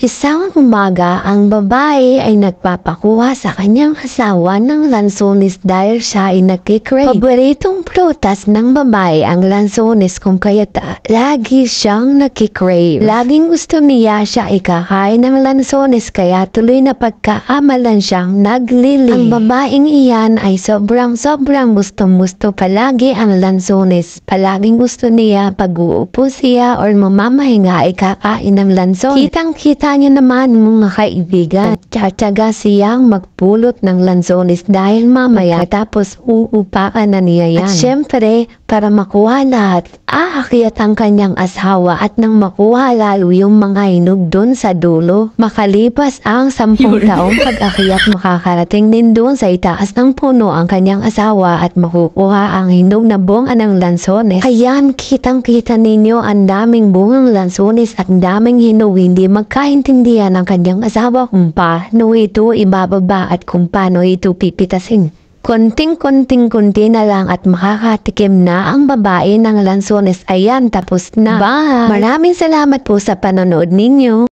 Isang umaga, ang babae ay nagpapakuha sa kanyang asawa ng lansones dahil siya ay nagkikrave. Paboritong prutas ng babae ang lansones kung kaya't lagi siyang nagkikrave. Laging gusto niya siya ikakain ng lansones kaya tuloy na pagkaamalan siyang naglili. Ang babaeng iyan ay sobrang gusto palagi ang lansones. Palaging gusto niya pag-uupo siya or mamamahinga ay kakain ng lansones. Kitang-kita niyo naman mga kaibigan, tsatsaga siyang magpulot ng lansones dahil mamaya tapos uupakan na niya yan. At syempre, para makuha lahat, aakyat ang kanyang asawa at nang makuha lalo yung mga hinog dun sa dulo. Makalipas ang 10 taong pag-akyat, makakarating din dun sa itaas ng puno ang kanyang asawa at makukuha ang hinog na bunga ng lansones. Ayan, kitang-kita ninyo ang daming bungang lansones at daming hinog. Hindi magkaintindihan ang kanyang asawa kung paano ito ibababa at kung paano ito pipitasin. Konting-konti na lang at makakatikim na ang babae ng lansones. Ayan, tapos na. Bye! Maraming salamat po sa panonood ninyo.